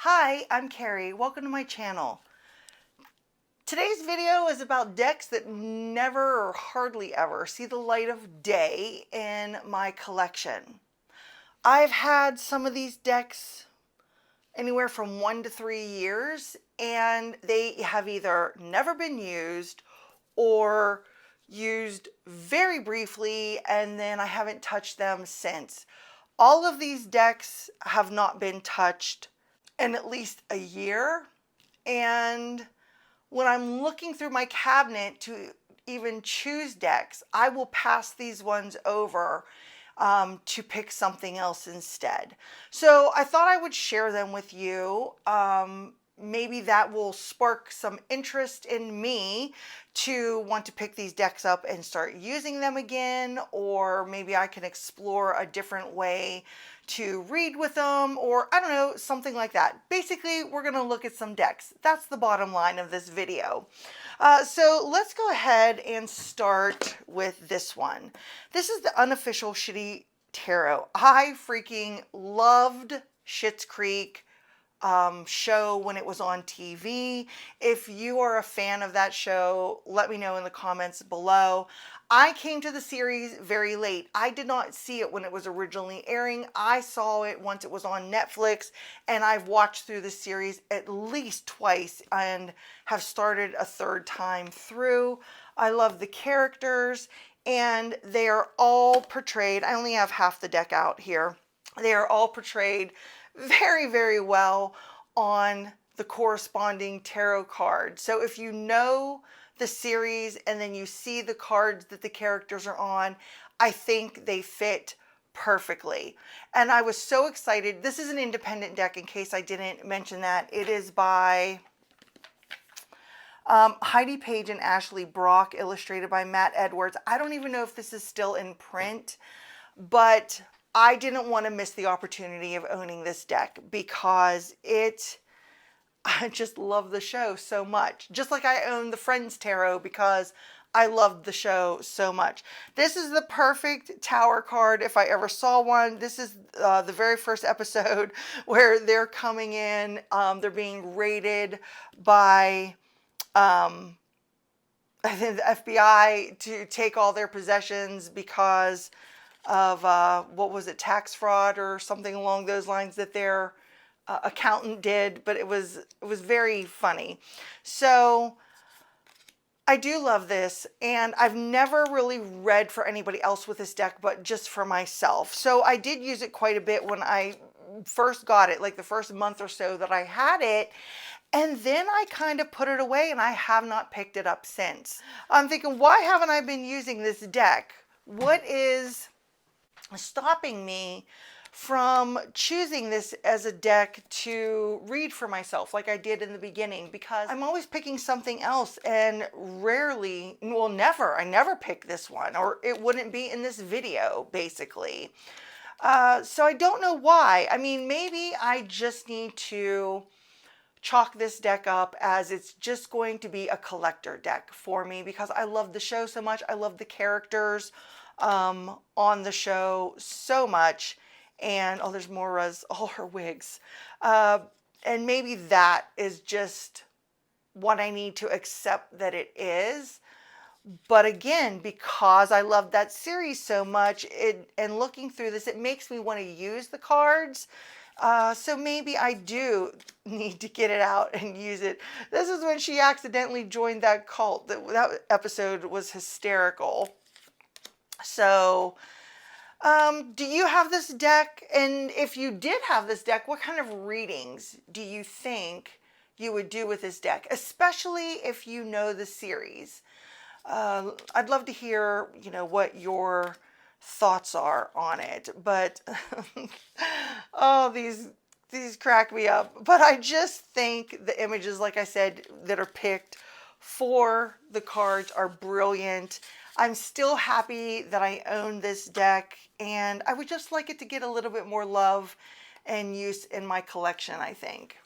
Hi, I'm Carrie. Welcome to my channel. Today's video is about decks that never or hardly ever see the light of day in my collection. I've had some of these decks anywhere from 1 to 3 years, and they have either never been used or used very briefly, and then I haven't touched them since. All of these decks have not been touched in at least a year, and when I'm looking through my cabinet to even choose decks, I will pass these ones over to pick something else instead. So I thought I would share them with you. Maybe that will spark some interest in me to want to pick these decks up and start using them again, or maybe I can explore a different way to read with them, or I don't know, something like that. Basically, we're going to look at some decks. That's the bottom line of this video. So let's go ahead and start with this one. This is the Unofficial Schitt Tarot. I freaking loved Schitt's Creek show when it was on TV. If you are a fan of that show, let me know in the comments below. I came to the series very late. I did not see it when it was originally airing. I saw it once it was on Netflix, and I've watched through the series at least twice and have started a third time through. I love the characters, and they are all portrayed. I only have half the deck out here. They are all portrayed very, very well on the corresponding tarot card. So if you know the series and then you see the cards that the characters are on, I think they fit perfectly. And I was so excited. This is an independent deck, in case I didn't mention that. It is by Heidi Page and Ashley Brock, illustrated by Matt Edwards. I don't even know if this is still in print, but I didn't want to miss the opportunity of owning this deck because I just love the show so much. Just like I own the Friends Tarot because I loved the show so much. This is the perfect tower card if I ever saw one. This is the very first episode where they're coming in. They're being raided by I think the FBI to take all their possessions because of what was it, tax fraud or something along those lines that their accountant did, but it was very funny. So I do love this, and I've never really read for anybody else with this deck, but just for myself. So I did use it quite a bit when I first got it, like the first month or so that I had it. And then I kind of put it away, and I have not picked it up since. I'm thinking, why haven't I been using this deck? What is stopping me from choosing this as a deck to read for myself like I did in the beginning? Because I'm always picking something else, and rarely, well, never, I never pick this one, or it wouldn't be in this video, basically. So I don't know why. I mean, maybe I just need to chalk this deck up as it's just going to be a collector deck for me because I love the show so much. I love the characters on the show so much. And oh, there's Moira's, all her wigs. And maybe that is just what I need to accept that it is. But again, because I love that series so much, and looking through this, it makes me want to use the cards. So maybe I do need to get it out and use it. This is when she accidentally joined that cult. That episode was hysterical. So, do you have this deck? And if you did have this deck, what kind of readings do you think you would do with this deck? Especially if you know the series. I'd love to hear, what your thoughts are on it. But, oh, these crack me up. But I just think the images, like I said, that are picked for the cards are brilliant. I'm still happy that I own this deck, and I would just like it to get a little bit more love and use in my collection, I think.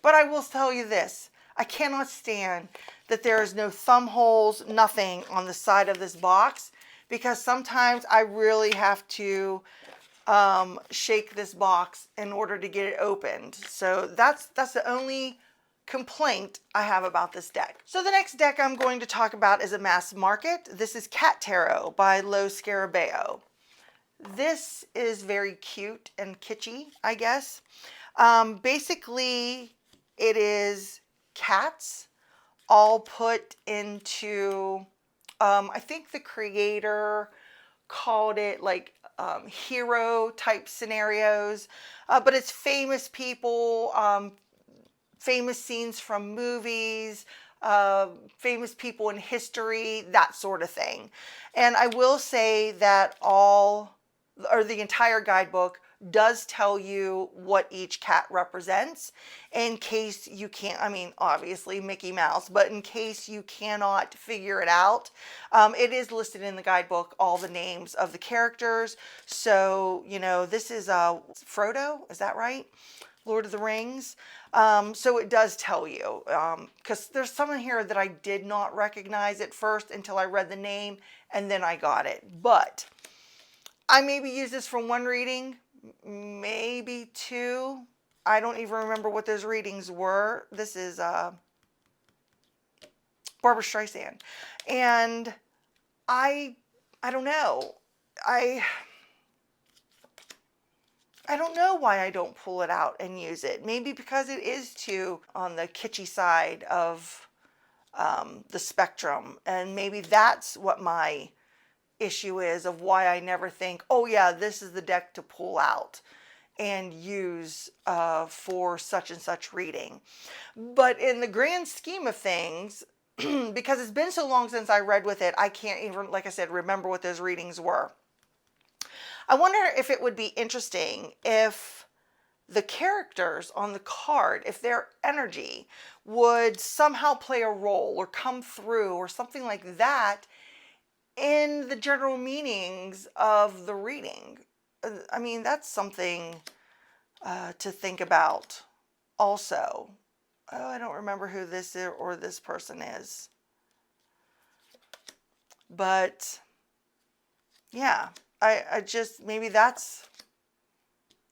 But I will tell you this, I cannot stand that there is no thumb holes, nothing on the side of this box, because sometimes I really have to shake this box in order to get it opened. So that's the only complaint I have about this deck. So the next deck I'm going to talk about is a mass market. This is Cat Tarot by Lo Scarabeo. This is very cute and kitschy, I guess. Basically, it is cats all put into, I think the creator called it like hero type scenarios, but it's famous people, famous scenes from movies, famous people in history, that sort of thing. And I will say that the entire guidebook does tell you what each cat represents, in case you can't, I mean, obviously Mickey Mouse, but in case you cannot figure it out, it is listed in the guidebook, all the names of the characters. So, you know, this is Frodo, is that right? Lord of the Rings. So it does tell you, because there's someone here that I did not recognize at first until I read the name, and then I got it. But I maybe used this for one reading, maybe two. I don't even remember what those readings were. This is Barbara Streisand. And I don't know. I don't know why I don't pull it out and use it. Maybe because it is too on the kitschy side of the spectrum. And maybe that's what my issue is, of why I never think, oh yeah, this is the deck to pull out and use for such and such reading. But in the grand scheme of things, because it's been so long since I read with it, I can't even, like I said, remember what those readings were. I wonder if it would be interesting if the characters on the card, if their energy would somehow play a role or come through or something like that in the general meanings of the reading. I mean, that's something to think about also. Oh, I don't remember who this is or this person is. But yeah, I just, maybe that's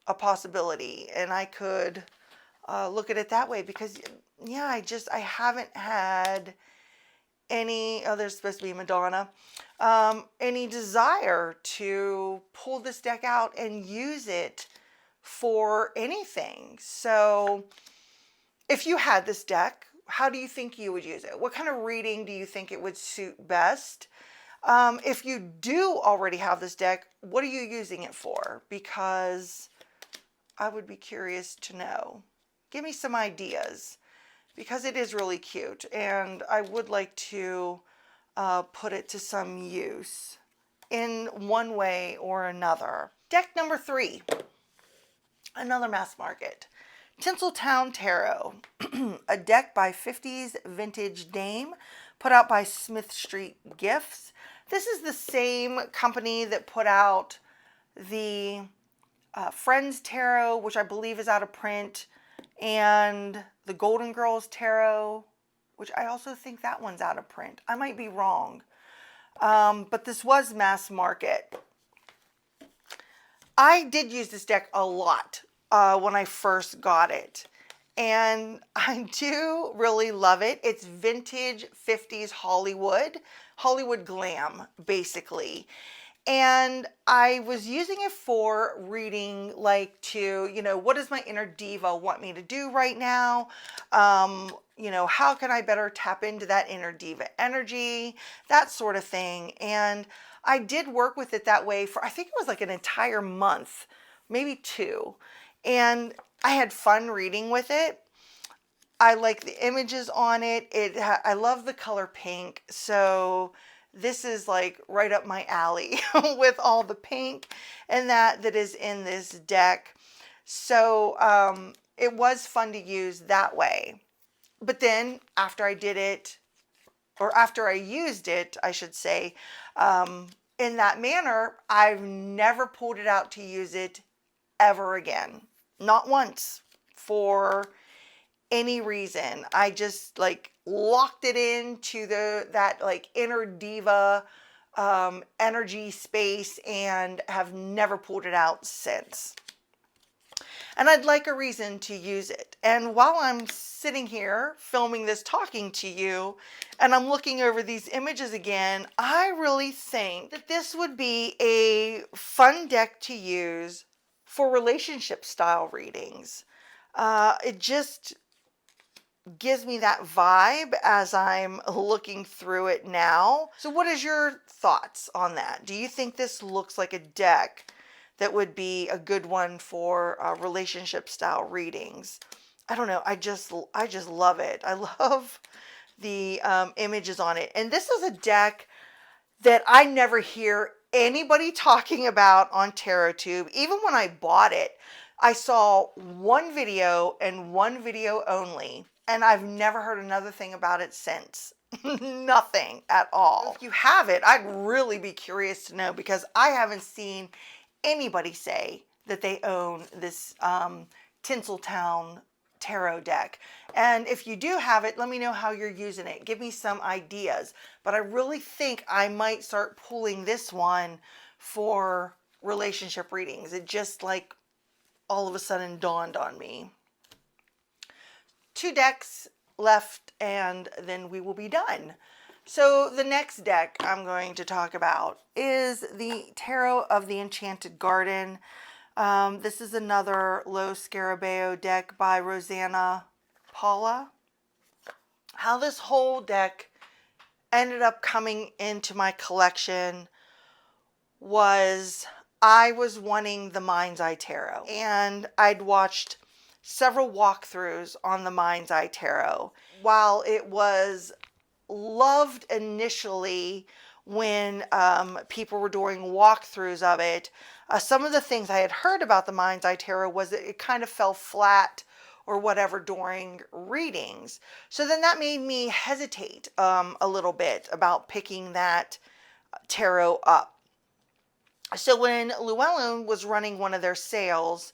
a possibility, and I could look at it that way, because yeah, I haven't had any, oh, there's supposed to be Madonna, any desire to pull this deck out and use it for anything. So if you had this deck, how do you think you would use it? What kind of reading do you think it would suit best? If you do already have this deck, what are you using it for? Because I would be curious to know. Give me some ideas, because it is really cute, and I would like to put it to some use in one way or another. Deck number 3, another mass market. Tinsel Town Tarot, a deck by 50s Vintage Dame, put out by Smith Street Gifts. This is the same company that put out the Friends Tarot, which I believe is out of print, and the Golden Girls Tarot, which I also think that one's out of print. I might be wrong, but this was mass market. I did use this deck a lot when I first got it, and I do really love it. It's vintage 50s Hollywood glam, basically. And I was using it for reading, like, to, you know, what does my inner diva want me to do right now? You know, how can I better tap into that inner diva energy, that sort of thing. And I did work with it that way for, I think it was like an entire month, maybe 2. And I had fun reading with it. I like the images on it. I love the color pink. So this is like right up my alley with all the pink and that is in this deck. So it was fun to use that way. But then after I did it, or after I used it, I should say, in that manner, I've never pulled it out to use it ever again. Not once, for any reason. I just like locked it into that like inner diva energy space and have never pulled it out since. And I'd like a reason to use it. And while I'm sitting here filming this, talking to you, and I'm looking over these images again, I really think that this would be a fun deck to use for relationship style readings. It just gives me that vibe as I'm looking through it now. So what is your thoughts on that? Do you think this looks like a deck that would be a good one for relationship style readings? I don't know. I just love it. I love the images on it. And this is a deck that I never hear anybody talking about on TarotTube. Even when I bought it, I saw one video and one video only, and I've never heard another thing about it since. Nothing at all. If you have it, I'd really be curious to know, because I haven't seen anybody say that they own this Tinsel Town tarot deck. And if you do have it, let me know how you're using it. Give me some ideas. But I really think I might start pulling this one for relationship readings. It just like all of a sudden dawned on me. 2 decks left and then we will be done. So the next deck I'm going to talk about is the Tarot of the Enchanted Garden. This is another Lo Scarabeo deck by Rosanna Paula. How this whole deck ended up coming into my collection was I was wanting the Mind's Eye Tarot, and I'd watched several walkthroughs on the Mind's Eye Tarot. While it was loved initially when people were doing walkthroughs of it, some of the things I had heard about the Mind's Eye Tarot was that it kind of fell flat or whatever during readings. So then that made me hesitate a little bit about picking that tarot up. So when Llewellyn was running one of their sales,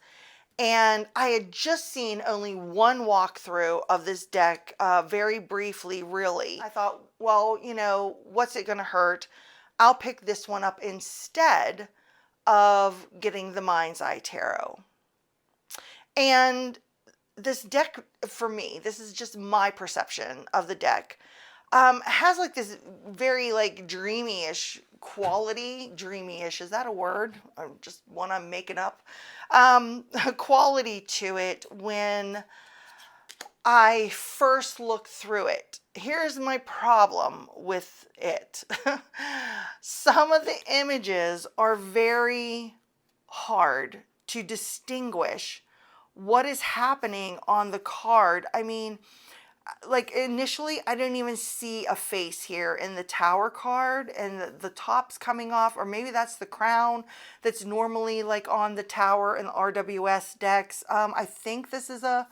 and I had just seen only one walkthrough of this deck, very briefly, really. I thought, well, you know, what's it going to hurt? I'll pick this one up instead of getting the Mind's Eye Tarot. And this deck, for me, this is just my perception of the deck, has like this very like dreamy-ish quality. Dreamy-ish, is that a word? Or just one I'm making up? Quality to it when I first looked through it. Here's my problem with it. Some of the images are very hard to distinguish what is happening on the card. I mean, like initially I didn't even see a face here in the Tower card, and the top's coming off, or maybe that's the crown that's normally like on the Tower and the RWS decks. I think this is a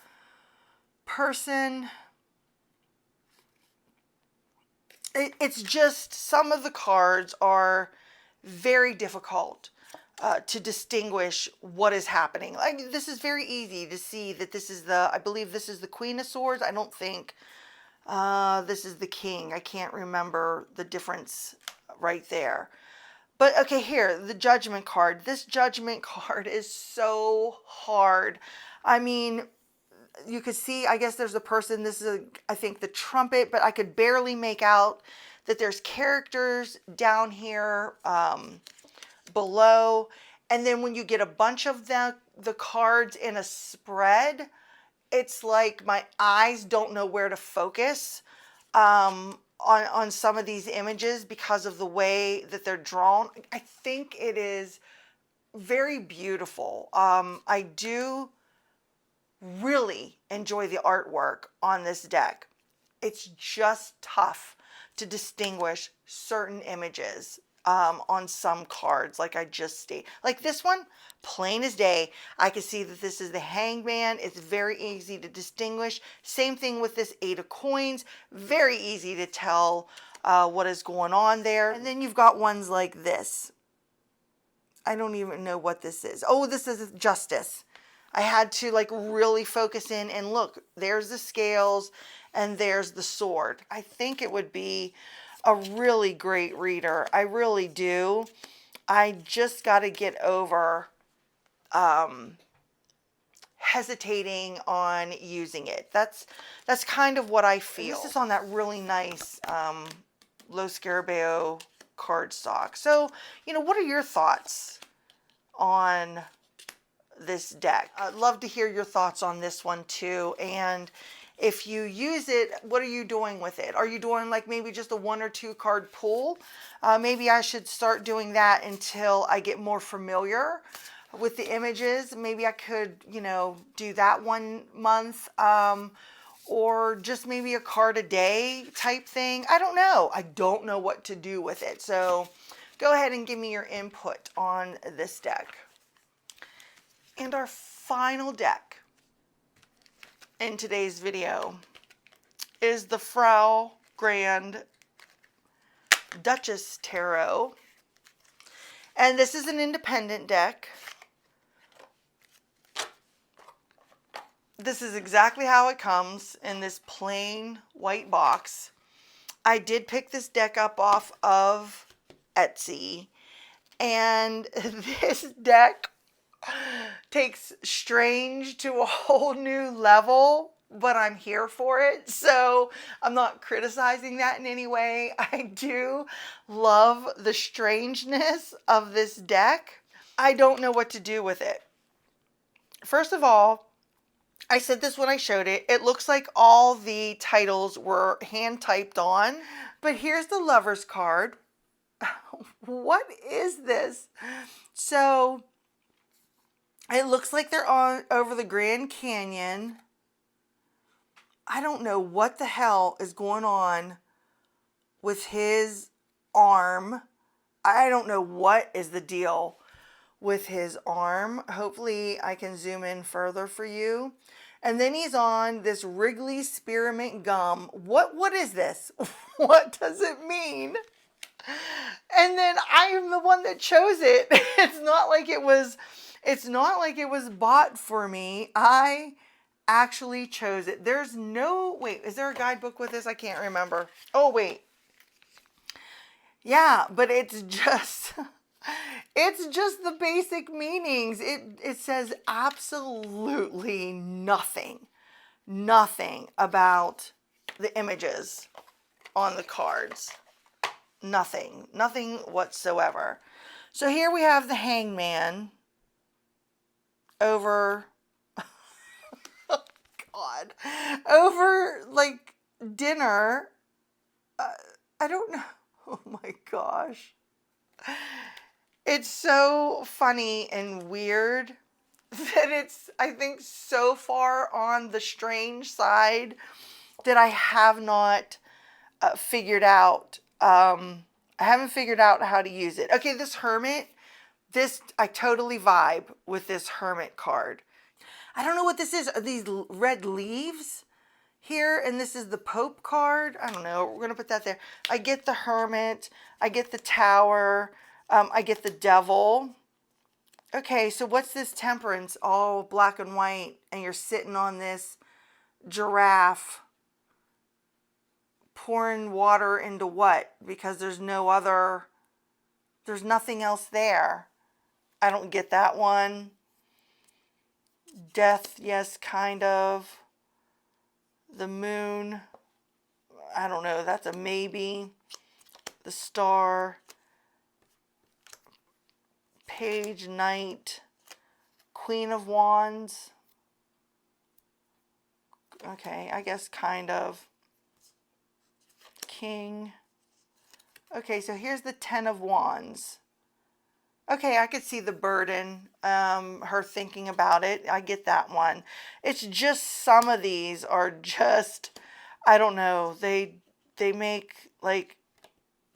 person. It's just some of the cards are very difficult to distinguish what is happening. Like this is very easy to see that this is the, I believe this is the Queen of Swords. I don't think this is the King. I can't remember the difference right there. But okay, here, the Judgment card. This Judgment card is so hard. I mean, you could see, I guess there's a person, this is, I think, the trumpet, but I could barely make out that there's characters down here below. And then when you get a bunch of the cards in a spread, it's like my eyes don't know where to focus on some of these images because of the way that they're drawn. I think it is very beautiful. I do really enjoy the artwork on this deck. It's just tough to distinguish certain images on some cards, like I just stated. Like this one, plain as day. I can see that this is the Hangman. It's very easy to distinguish. Same thing with this 8 of Coins. Very easy to tell what is going on there. And then you've got ones like this. I don't even know what this is. Oh, this is Justice. I had to like really focus in and look. There's the scales and there's the sword. I think it would be a really great reader. I really do. I just got to get over hesitating on using it. That's kind of what I feel. And this is on that really nice Lo Scarabeo cardstock. So, you know, what are your thoughts on this deck? I'd love to hear your thoughts on this one too. And if you use it, what are you doing with it? Are you doing like maybe just a 1 or 2 card pull? Maybe I should start doing that until I get more familiar with the images. Maybe I could, you know, do that 1 month, or just maybe a card a day type thing. I don't know. I don't know what to do with it. So go ahead and give me your input on this deck. And our final deck in today's video is the Frau Grand Duchess Tarot. And this is an independent deck. This is exactly how it comes in this plain white box. I did pick this deck up off of Etsy, and this deck takes strange to a whole new level, but I'm here for it, so I'm not criticizing that in any way. I do love the strangeness of this deck. I don't know what to do with it. First of all, I said this when I showed it. It looks like all the titles were hand typed on, but here's the Lover's card. What is this? So it looks like they're on over the Grand Canyon. I don't know what the hell is going on with his arm. I don't know what is the deal with his arm. Hopefully I can zoom in further for you. And then he's on this Wrigley Spearmint Gum. What is this? What does it mean? And then I am the one that chose it. It's not like it was bought for me. I actually chose it. There's no, wait, is there a guidebook with this? I can't remember. Oh, wait. Yeah, but it's just the basic meanings. It says absolutely nothing about the images on the cards. Nothing whatsoever. So here we have the Hangman over, oh God, over like dinner. I don't know. Oh my gosh. It's so funny and weird that it's, I think, so far on the strange side that I have not figured out. I haven't figured out how to use it. Okay, this Hermit, I totally vibe with this Hermit card. I don't know what this is. Are these red leaves here? And this is the Pope card. I don't know. We're going to put that there. I get the Hermit. I get the Tower. I get the Devil. Okay, so what's this Temperance? All black and white. And you're sitting on this giraffe pouring water into what? Because there's nothing else there. I don't get that one. Death, yes, kind of. The Moon, I don't know, that's a maybe. The Star, Page, Knight, Queen of Wands. Okay, I guess kind of. King. Okay, so here's the Ten of Wands. Okay, I could see the burden, her thinking about it. I get that one. It's just some of these are just, I don't know. They make like,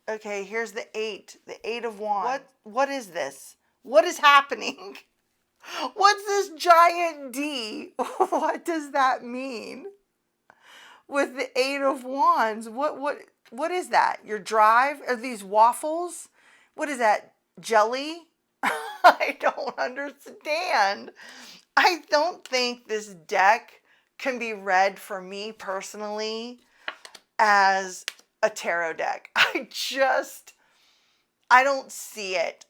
okay, here's the Eight of Wands. What is this? What is happening? What's this giant D? What does that mean? With the Eight of Wands, what is that? Your drive? Are these waffles? What is that? Jelly? I don't understand. I don't think this deck can be read for me personally as a tarot deck. I don't see it.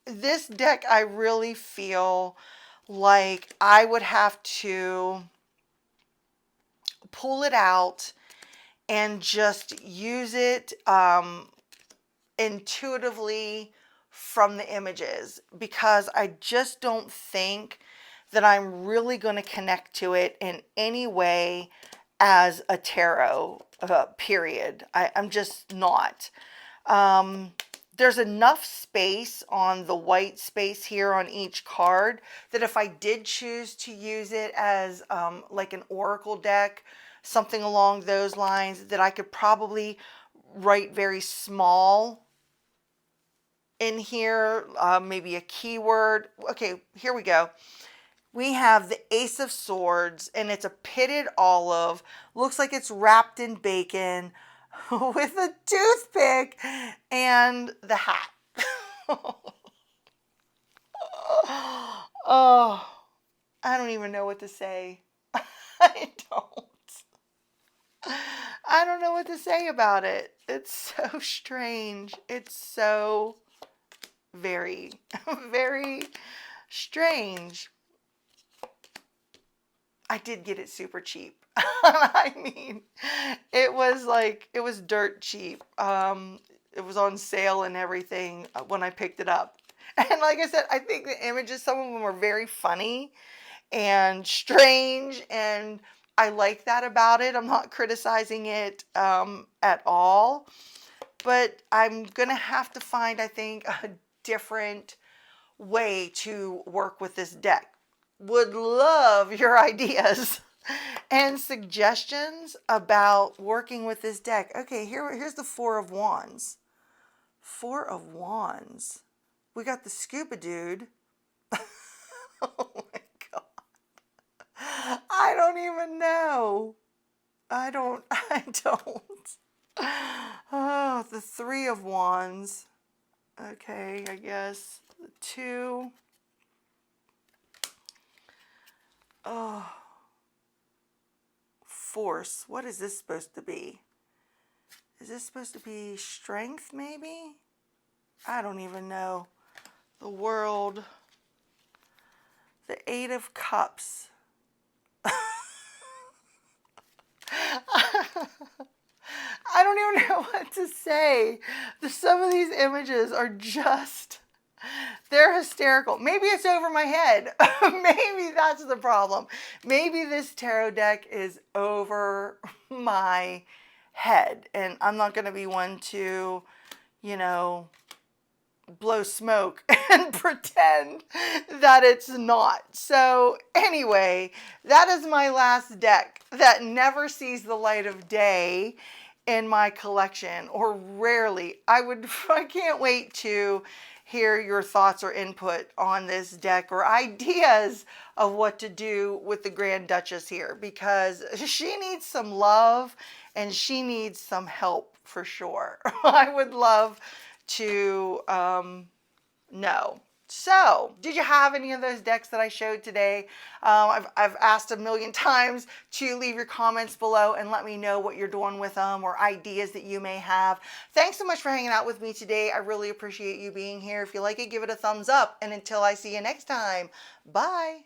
This deck, I really feel like I would have to pull it out and just use it intuitively from the images, because I just don't think that I'm really going to connect to it in any way as a tarot, period. I'm just not. There's enough space on the white space here on each card that if I did choose to use it as like an oracle deck, something along those lines, that I could probably write very small in here, maybe a keyword. Okay, here we go. We have the Ace of Swords, and it's a pitted olive. Looks like it's wrapped in bacon with a toothpick and the hat. Oh, I don't even know what to say. I don't know what to say about it. It's so strange. It's so very, very strange. I did get it super cheap. I mean, it was dirt cheap. It was on sale and everything when I picked it up. And like I said, I think the images, some of them were very funny and strange, and I like that about it. I'm not criticizing it at all, but I'm gonna have to find, I think, a different way to work with this deck. Would love your ideas and suggestions about working with this deck. Okay, here's the Four of Wands. Four of Wands. We got the scuba dude. Oh my God. I don't even know. I don't. Oh, the Three of Wands. Okay, I guess. The Two. Oh. Force. What is this supposed to be? Is this supposed to be strength, maybe? I don't even know. The World. The Eight of Cups. I don't even know what to say. Some of these images are just, they're hysterical. Maybe it's over my head. Maybe that's the problem. Maybe this tarot deck is over my head, and I'm not going to be one to, you know, blow smoke and pretend that it's not. So anyway, that is my last deck that never sees the light of day in my collection, or rarely. I can't wait to hear your thoughts or input on this deck, or ideas of what to do with the Grand Duchess here, because she needs some love and she needs some help for sure. I would love to know. So, did you have any of those decks that I showed today? I've asked a million times to leave your comments below and let me know what you're doing with them, or ideas that you may have. Thanks so much for hanging out with me today. I really appreciate you being here. If you like it, give it a thumbs up. And until I see you next time, bye.